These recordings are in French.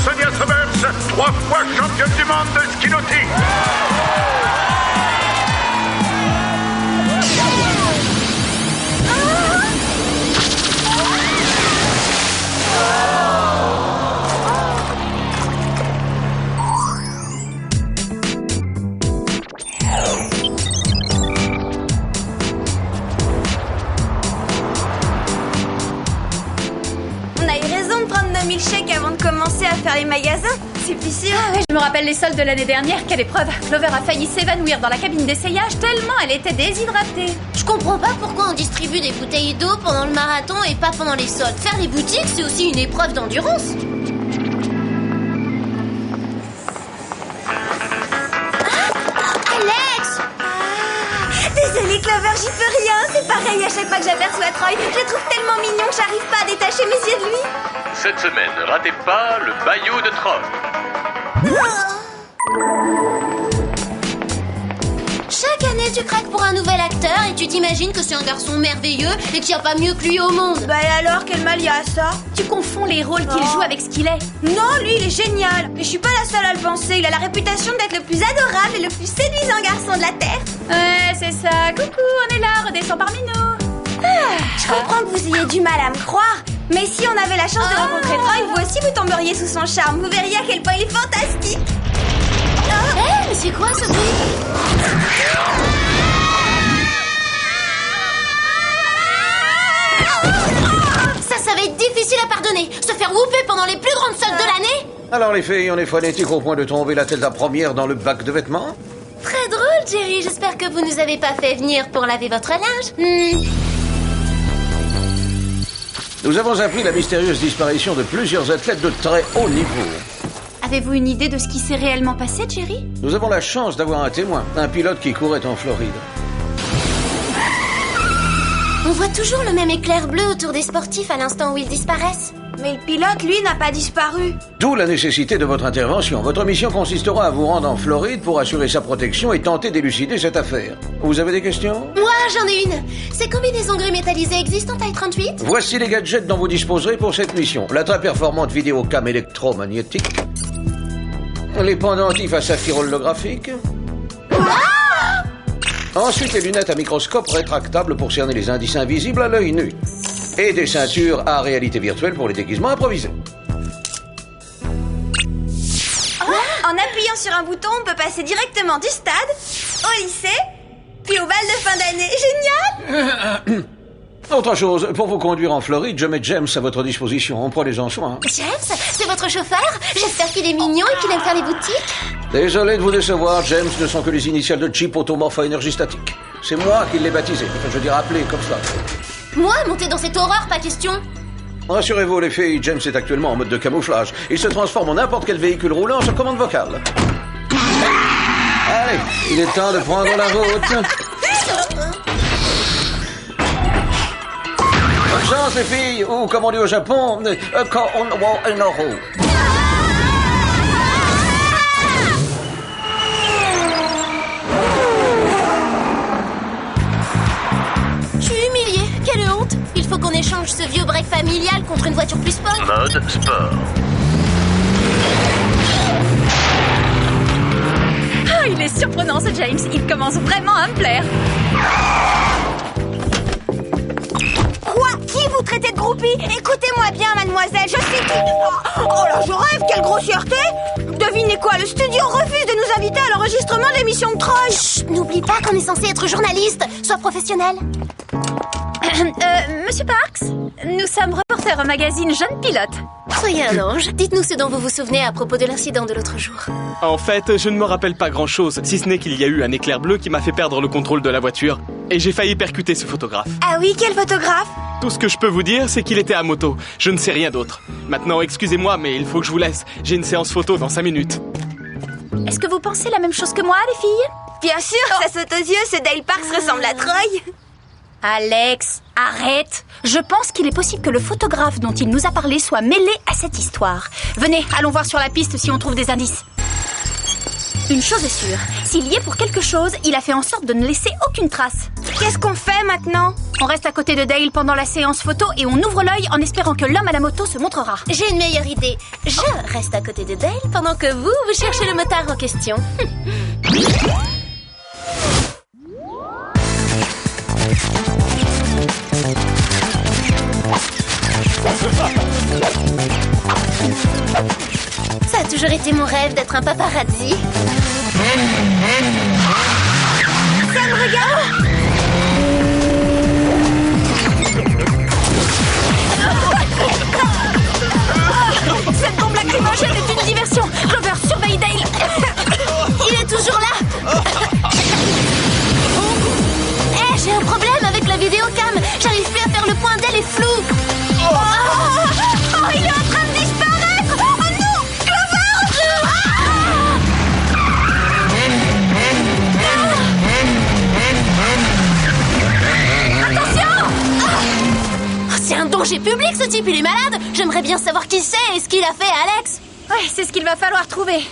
Sonia Somers, 3 fois championne du monde de ski nautique. Milkshake avant de commencer à faire les magasins, c'est plus sûr. Ah ouais, je me rappelle les soldes de l'année dernière, quelle épreuve. Clover a failli s'évanouir dans la cabine d'essayage tellement elle était déshydratée. Je comprends pas pourquoi on distribue des bouteilles d'eau pendant le marathon et pas pendant les soldes. Faire les boutiques, c'est aussi une épreuve d'endurance. Alex! Désolée Clover, j'y peux rien. C'est pareil à chaque fois que j'aperçois Troy. Je le trouve tellement mignon que j'arrive pas à détacher mes yeux de lui. Cette semaine, ne ratez pas le Bayou de Troy. Chaque année, tu craques pour un nouvel acteur et tu t'imagines que c'est un garçon merveilleux et qu'il n'y a pas mieux que lui au monde. Bah et alors, quel mal y a à ça? Tu confonds les rôles qu'il joue avec ce qu'il est. Non, lui, il est génial. Et je suis pas la seule à le penser. Il a la réputation d'être le plus adorable et le plus séduisant garçon de la Terre. Ouais, c'est ça. Coucou, on est là, redescends parmi nous. Je comprends que vous ayez du mal à me croire. Mais si on avait la chance de rencontrer Troy, vous aussi vous tomberiez sous son charme. Vous verriez à quel point il est fantastique. Mais c'est quoi ce bruit? Ça va être difficile à pardonner. Se faire whooper pendant les plus grandes soldes de l'année. Alors les filles, on est phonétiques au point de tomber la tête la première dans le bac de vêtements? Très drôle, Jerry. J'espère que vous nous avez pas fait venir pour laver votre linge. Nous avons appris la mystérieuse disparition de plusieurs athlètes de très haut niveau. Avez-vous une idée de ce qui s'est réellement passé, Jerry? Nous avons la chance d'avoir un témoin, un pilote qui courait en Floride. On voit toujours le même éclair bleu autour des sportifs à l'instant où ils disparaissent. Mais le pilote, lui, n'a pas disparu. D'où la nécessité de votre intervention. Votre mission consistera à vous rendre en Floride pour assurer sa protection et tenter d'élucider cette affaire. Vous avez des questions? Moi, j'en ai une. Ces combinaisons gris métallisées existent en taille 38? Voici les gadgets dont vous disposerez pour cette mission. La très performante vidéocam électromagnétique. Les pendentifs à saphir holographique. Ensuite, les lunettes à microscope rétractables pour cerner les indices invisibles à l'œil nu. Et des ceintures à réalité virtuelle pour les déguisements improvisés. En appuyant sur un bouton, on peut passer directement du stade au lycée, puis au bal de fin d'année. Génial! Autre chose, pour vous conduire en Floride, je mets James à votre disposition. Prenez-en soin. James, c'est votre chauffeur? J'espère qu'il est mignon et qu'il aime faire les boutiques. Désolé de vous décevoir, James ne sont que les initiales de Chip Automorph à énergie statique. C'est moi qui l'ai baptisé, je veux dire appelé comme ça. Moi, monter dans cette horreur, pas question. Rassurez-vous les filles, James est actuellement en mode de camouflage. Il se transforme en n'importe quel véhicule roulant sur commande vocale. Allez, il est temps de prendre la route. Bonne chance les filles, ou comme on dit au Japon, Je suis humiliée, quelle honte. Il faut qu'on échange ce vieux break familial contre une voiture plus sport. Mode sport. Ah, il est surprenant ce James, il commence vraiment à me plaire. Quoi? Qui vous traitez de groupie? Écoutez-moi bien, mademoiselle, je suis qui... Oh là, je rêve, quelle grossièreté! Devinez quoi, le studio refuse de nous inviter à l'enregistrement de l'émission de Troy. Chut, n'oublie pas qu'on est censé être journaliste. Sois professionnel. Monsieur Parks, nous sommes reporters au magazine Jeune Pilote. Soyez un ange. Dites-nous ce dont vous vous souvenez à propos de l'incident de l'autre jour. En fait, je ne me rappelle pas grand-chose, si ce n'est qu'il y a eu un éclair bleu qui m'a fait perdre le contrôle de la voiture. Et j'ai failli percuter ce photographe. Ah oui, quel photographe? Tout ce que je peux vous dire, c'est qu'il était à moto. Je ne sais rien d'autre. Maintenant, excusez-moi, mais il faut que je vous laisse. J'ai une séance photo dans 5 minutes. Est-ce que vous pensez la même chose que moi, les filles? Bien sûr, ça saute aux yeux, ce Dale Parks ressemble à Troy. Alex, arrête! Je pense qu'il est possible que le photographe dont il nous a parlé soit mêlé à cette histoire. Venez, allons voir sur la piste si on trouve des indices. Une chose est sûre, s'il y est pour quelque chose, il a fait en sorte de ne laisser aucune trace. Qu'est-ce qu'on fait maintenant? On reste à côté de Dale pendant la séance photo et on ouvre l'œil en espérant que l'homme à la moto se montrera. J'ai une meilleure idée. Je reste à côté de Dale pendant que vous cherchez le motard en question. Ça a toujours été mon rêve d'être un paparazzi. Sam, regarde! Cette bombe lacrymogène est une diversion. Clover, surveille Dale. Il est toujours là. J'ai un problème avec la vidéocam. J'arrive plus à faire le point d'elle est flou. Il est en train de disparaître! Oh non! Clover! C'est un danger public ce type, il est malade. J'aimerais bien savoir qui c'est et ce qu'il a fait à Alex. Ouais, c'est ce qu'il va falloir trouver.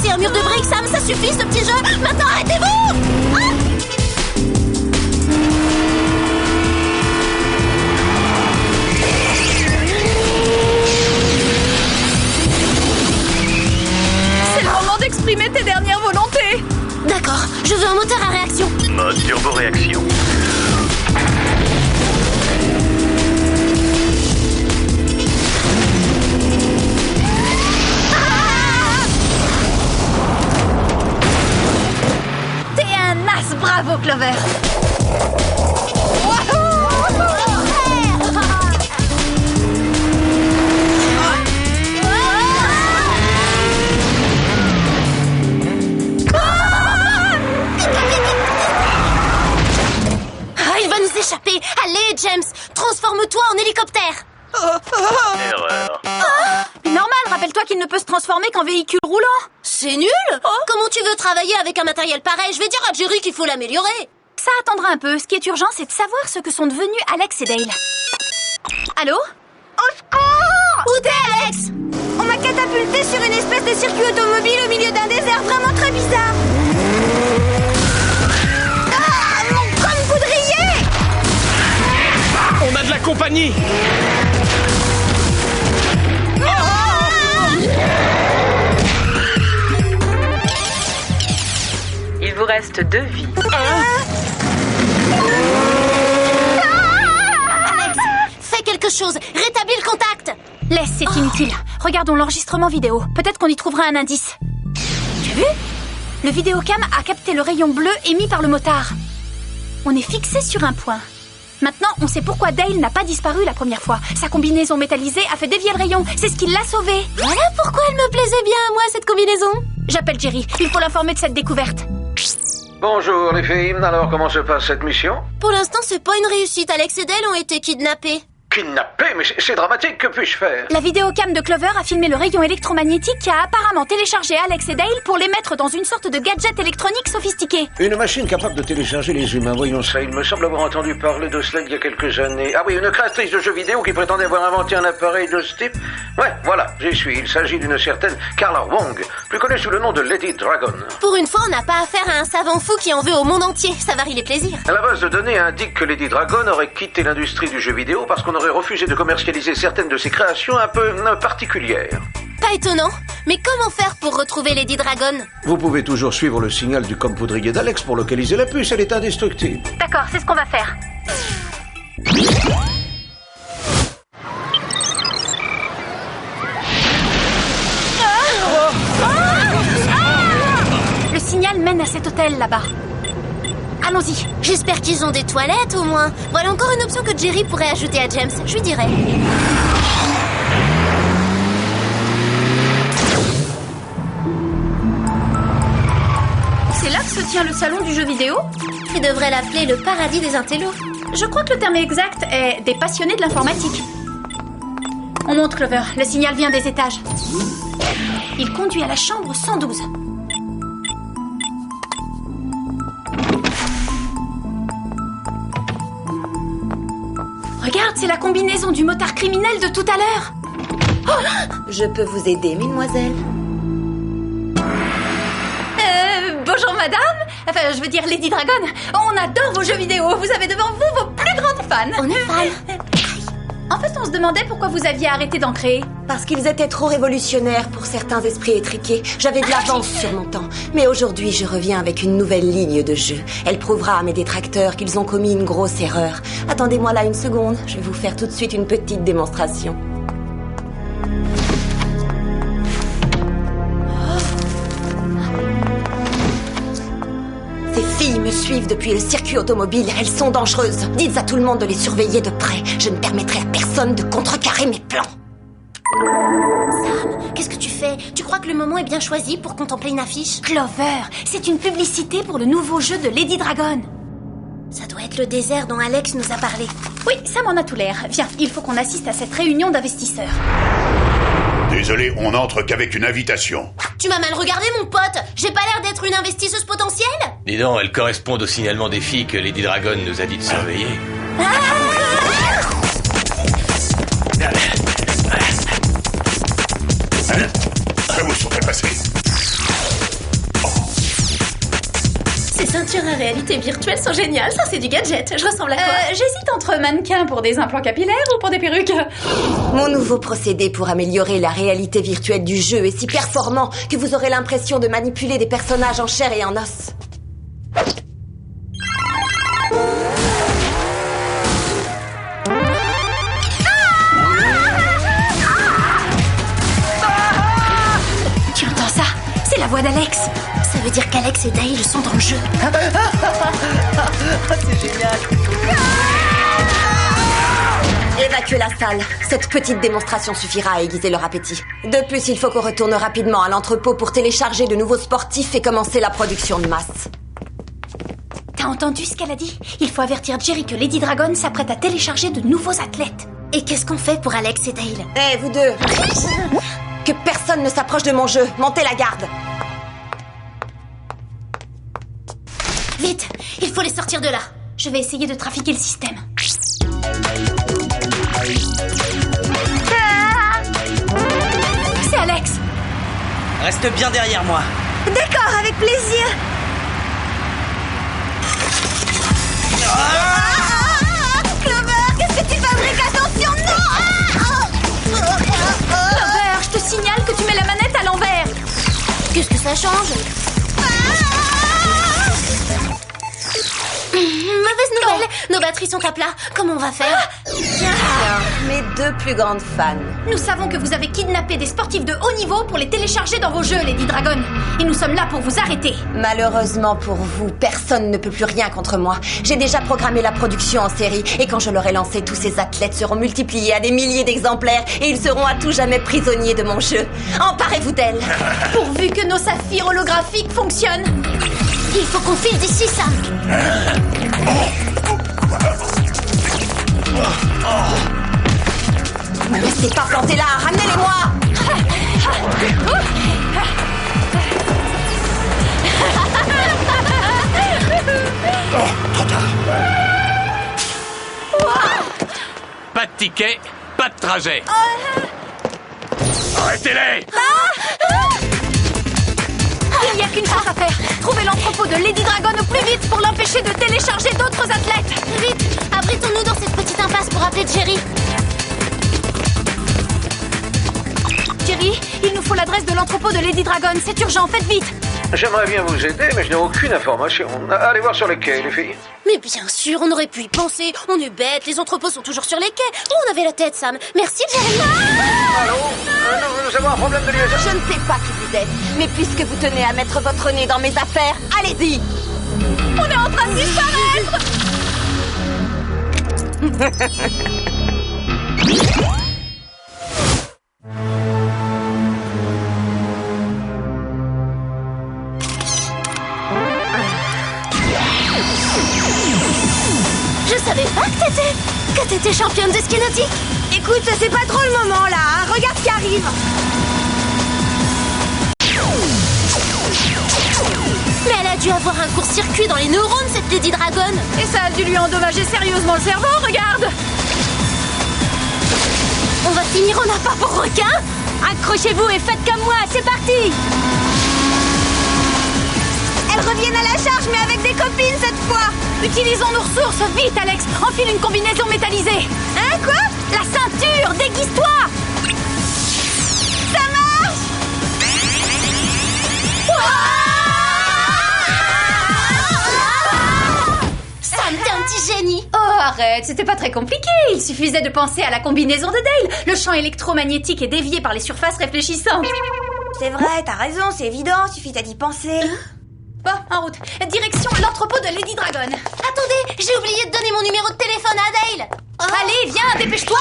Un mur de briques, Sam, ça suffit ce petit jeu. Maintenant, arrêtez-vous! C'est le moment d'exprimer tes dernières volontés. D'accord, je veux un moteur à réaction. Mode turbo-réaction. Bravo, Clover. Il va nous échapper. Allez, James, transforme-toi en hélicoptère. Erreur. Normal, rappelle-toi qu'il ne peut se transformer qu'en véhicule roulant. C'est nul. Comment tu veux travailler avec un matériel pareil? Je vais dire à Jerry qu'il faut l'améliorer. Ça attendra un peu. Ce qui est urgent, c'est de savoir ce que sont devenus Alex et Dale. Allô? Au secours! Où t'es, Alex? On m'a catapulté sur une espèce de circuit automobile au milieu d'un désert vraiment très bizarre. Ah, mon crâne poudrier! On a de la compagnie. Il vous reste 2 vies. Alex, fais quelque chose. Rétablis le contact. Laisse, c'est inutile. Regardons l'enregistrement vidéo. Peut-être qu'on y trouvera un indice. Tu as vu? Le vidéocam a capté le rayon bleu émis par le motard. On est fixé sur un point. Maintenant, on sait pourquoi Dale n'a pas disparu la première fois. Sa combinaison métallisée a fait dévier le rayon. C'est ce qui l'a sauvé. Voilà pourquoi elle me plaisait bien, moi, cette combinaison. J'appelle Jerry. Il faut l'informer de cette découverte. Bonjour les filles, alors comment se passe cette mission? Pour l'instant, c'est pas une réussite. Alex et Dale ont été kidnappés. Kidnappé? Mais c'est dramatique, que puis-je faire? La vidéocam de Clover a filmé le rayon électromagnétique qui a apparemment téléchargé Alex et Dale pour les mettre dans une sorte de gadget électronique sophistiqué. Une machine capable de télécharger les humains, voyons ça. Il me semble avoir entendu parler de cela il y a quelques années. Ah oui, une créatrice de jeux vidéo qui prétendait avoir inventé un appareil de ce type. Ouais, voilà, j'y suis. Il s'agit d'une certaine Carla Wong, plus connue sous le nom de Lady Dragon. Pour une fois, on n'a pas affaire à un savant fou qui en veut au monde entier. Ça varie les plaisirs. La base de données indique que Lady Dragon aurait quitté l'industrie du jeu vidéo parce qu'on aurait refusé de commercialiser certaines de ses créations un peu particulières. Pas étonnant. Mais comment faire pour retrouver Lady Dragon? Vous pouvez toujours suivre le signal du com poudrier d'Alex pour localiser la puce, elle est indestructible. D'accord, c'est ce qu'on va faire. Le signal mène à cet hôtel là-bas. Allons-y. J'espère qu'ils ont des toilettes au moins. Voilà encore une option que Jerry pourrait ajouter à James. Je lui dirai. C'est là que se tient le salon du jeu vidéo? Tu devrais l'appeler le paradis des intellos. Je crois que le terme exact est des passionnés de l'informatique. On monte, Clover. Le signal vient des étages. Il conduit à la chambre 112. Regarde, c'est la combinaison du motard criminel de tout à l'heure. Je peux vous aider, mesdemoiselles? Bonjour madame. Enfin, je veux dire Lady Dragon. On adore vos jeux vidéo. Vous avez devant vous vos plus grandes fans. On est fans. En fait, on se demandait pourquoi vous aviez arrêté d'en créer. Parce qu'ils étaient trop révolutionnaires pour certains esprits étriqués. J'avais de l'avance sur mon temps. Mais aujourd'hui, je reviens avec une nouvelle ligne de jeu. Elle prouvera à mes détracteurs qu'ils ont commis une grosse erreur. Attendez-moi là une seconde. Je vais vous faire tout de suite une petite démonstration. Ces filles me suivent depuis le circuit automobile. Elles sont dangereuses. Dites à tout le monde de les surveiller de près. Je ne permettrai à personne de contrecarrer mes plans. Sam, qu'est-ce que tu fais? Tu crois que le moment est bien choisi pour contempler une affiche? Clover, c'est une publicité pour le nouveau jeu de Lady Dragon. Ça doit être le désert dont Alex nous a parlé. Oui, ça m'en a tout l'air. Viens, il faut qu'on assiste à cette réunion d'investisseurs. Désolé, on n'entre qu'avec une invitation. Tu m'as mal regardé, mon pote. J'ai pas l'air d'être une investisseuse potentielle. Dis donc, elles correspondent au signalement des filles que Lady Dragon nous a dit de surveiller. Que vous serez passé. Ces ceintures à réalité virtuelle sont géniales. Ça, c'est du gadget. Je ressemble à quoi? J'hésite entre mannequins pour des implants capillaires ou pour des perruques. Mon nouveau procédé pour améliorer la réalité virtuelle du jeu est si performant que vous aurez l'impression de manipuler des personnages en chair et en os. Tu entends ça? C'est la voix d'Alex. Ça veut dire qu'Alex et Dale sont dans le jeu. C'est génial. Évacuez la salle. Cette petite démonstration suffira à aiguiser leur appétit. De plus, il faut qu'on retourne rapidement à l'entrepôt pour télécharger de nouveaux sportifs et commencer la production de masse. T'as entendu ce qu'elle a dit? Il faut avertir Jerry que Lady Dragon s'apprête à télécharger de nouveaux athlètes. Et qu'est-ce qu'on fait pour Alex et Dale? Eh, vous deux! Que personne ne s'approche de mon jeu. Montez la garde. Vite, il faut les sortir de là. Je vais essayer de trafiquer le système. C'est Alex. Reste bien derrière moi. D'accord, avec plaisir. Clover, qu'est-ce que tu fabriques? Attention, non! Clover, je te signale que tu mets la manette à l'envers. Qu'est-ce que ça change? Mauvaise nouvelle, nos batteries sont à plat. Comment on va faire? Mes deux plus grandes fans. Nous savons que vous avez kidnappé des sportifs de haut niveau pour les télécharger dans vos jeux, Lady Dragon. Et nous sommes là pour vous arrêter. Malheureusement pour vous, personne ne peut plus rien contre moi. J'ai déjà programmé la production en série. Et quand je l'aurai lancée, tous ces athlètes seront multipliés à des milliers d'exemplaires. Et ils seront à tout jamais prisonniers de mon jeu. Emparez-vous d'elle. Pourvu que nos saphirs holographiques fonctionnent. Il faut qu'on file d'ici, Sam. Ne restez pas plantés là, ramenez-les-moi. Trop tard. Pas de ticket, pas de trajet. Arrêtez-les! Il n'y a qu'une chose à faire. Trouver l'entrepôt de Lady Dragon au plus vite pour l'empêcher de télécharger d'autres athlètes. Vite, abritons-nous dans cette petite impasse pour appeler Jerry. Jerry, il nous faut l'adresse de l'entrepôt de Lady Dragon. C'est urgent, faites vite. J'aimerais bien vous aider, mais je n'ai aucune information. Allez voir sur les quais, les filles. Mais bien sûr, on aurait pu y penser. On est bêtes, les entrepôts sont toujours sur les quais. Où on avait la tête, Sam? Merci, Jerry. Allô? Nous avons un problème de liaison. Je ne sais pas qui vous êtes, mais puisque vous tenez à mettre votre nez dans mes affaires, allez-y. On est en train de disparaître. Je savais pas que t'étais championne de ski nautique. Écoute, c'est pas trop le moment là, hein. Regarde ce qui arrive. Mais elle a dû avoir un court-circuit dans les neurones, cette Lady Dragon. Et ça a dû lui endommager sérieusement le cerveau, regarde. On va finir en appât pour requin. Accrochez-vous et faites comme moi, c'est parti. Elles reviennent à la charge, mais avec des copines cette fois. Utilisons nos ressources, vite Alex. Enfile une combinaison métallisée. Hein, quoi? La ceinture, déguise-toi. Ça marche. Sam, t'es un petit génie. Oh, arrête, c'était pas très compliqué. Il suffisait de penser à la combinaison de Dale. Le champ électromagnétique est dévié par les surfaces réfléchissantes. C'est vrai, t'as raison, c'est évident, suffit d'y penser. Bon, en route. Direction l'entrepôt de Lady Dragon. Attendez, j'ai oublié de donner mon numéro de téléphone à Dale. Allez, viens, dépêche-toi.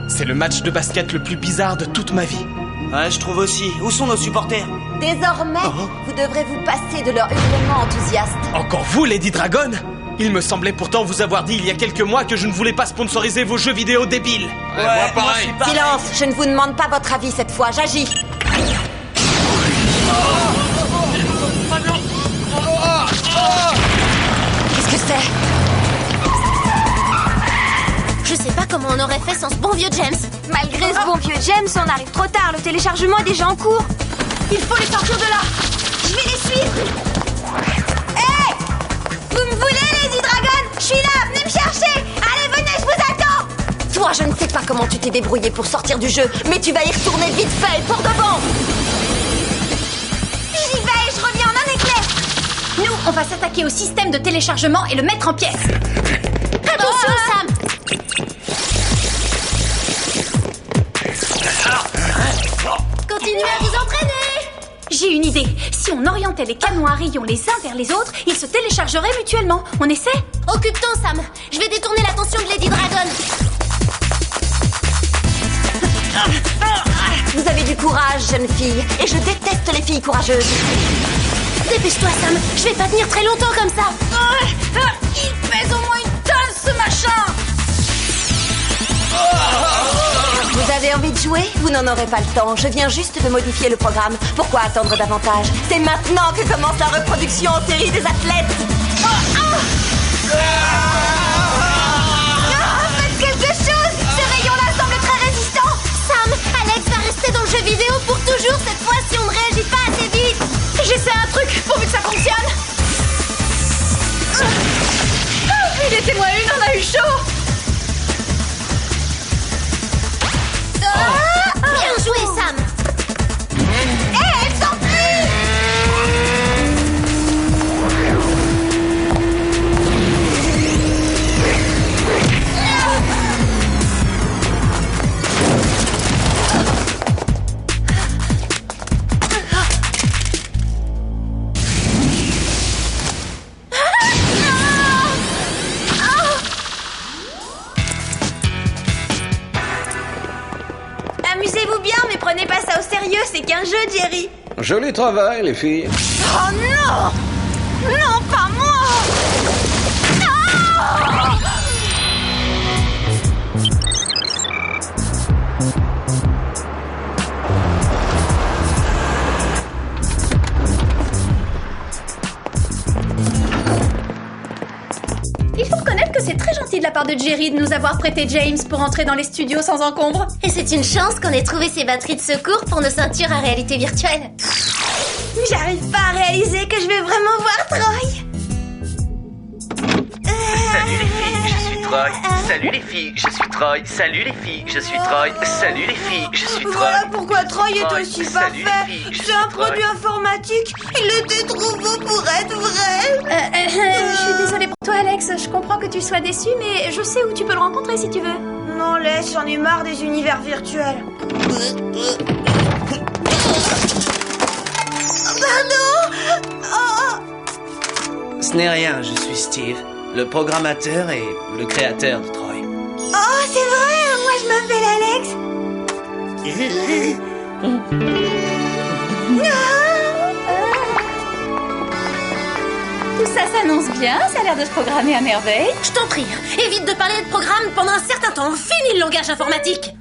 C'est le match de basket le plus bizarre de toute ma vie. Ouais, je trouve aussi. Où sont nos supporters? Désormais, vous devrez vous passer de leur hurlement enthousiaste. Encore vous, Lady Dragon? Il me semblait pourtant vous avoir dit il y a quelques mois que je ne voulais pas sponsoriser vos jeux vidéo débiles. Ouais, moi pareil. Silence, je ne vous demande pas votre avis cette fois, j'agis. Qu'est-ce que c'est? Je sais pas comment on aurait fait sans ce bon vieux James. Malgré ce bon vieux James, on arrive trop tard, le téléchargement est déjà en cours. Il faut les sortir de là. Je vais les suivre. Hé! Vous me voulez, Lady Dragon? Je suis là, venez me chercher. Allez, venez, je vous attends. Toi, je ne sais pas comment tu t'es débrouillé pour sortir du jeu, mais tu vas y retourner vite fait, pour de bon. J'y vais, je reviens en un éclair. Nous, on va s'attaquer au système de téléchargement et le mettre en pièces. Attention, Sam. Continuez à vous entraîner. J'ai une idée. Si on orientait les canons à rayons les uns vers les autres, ils se téléchargeraient mutuellement. On essaie? Occupe-toi, Sam. Je vais détourner l'attention de Lady Dragon. Vous avez du courage, jeune fille, et je déteste les filles courageuses. Dépêche-toi, Sam. Je vais pas tenir très longtemps comme ça. Il pèse au moins une tonne, ce machin. Vous avez envie de jouer? Vous n'en aurez pas le temps. Je viens juste de modifier le programme. Pourquoi attendre davantage? C'est maintenant que commence la reproduction en série des athlètes. Faites quelque chose. Ce rayon-là semble très résistant. Sam, Alex va rester dans le jeu vidéo pour toujours cette fois si on ne réagit pas assez vite. J'essaie un truc pourvu que ça fonctionne. Il était moins une, on a eu chaud. Bien joué, Sam. Elle s'enfuit. Amusez-vous bien, mais prenez pas ça au sérieux, c'est qu'un jeu, Jerry. Joli travail, les filles. Oh non! Non, pas moi! Il faut reconnaître que c'est très gentil de la part de Jerry de nous avoir prêté James pour entrer dans les studios sans encombre. Et c'est une chance qu'on ait trouvé ces batteries de secours pour nos ceintures à réalité virtuelle. J'arrive pas à réaliser que je vais vraiment voir Troy. Salut les filles, je suis Troy. Salut les filles, je suis Troy. Salut les filles, je suis Troy. Salut les filles, je suis Troy. Voilà pourquoi Troy est Troy, aussi salut parfait. les filles, je C'est suis un Troy. produit informatique. Il était trop beau pour être vrai. Je suis désolée pour toi, Alex. Je comprends que tu sois déçu, mais je sais où tu peux le rencontrer si tu veux. Non, laisse, j'en ai marre des univers virtuels. Pardon. Oh, Ce n'est rien, je suis Steve, le programmateur et le créateur de Troy. oh, c'est vrai, moi je m'appelle Alex. bien, ça a l'air de se programmer à merveille. Je t'en prie, évite de parler de programme pendant un certain temps. Fini le langage informatique.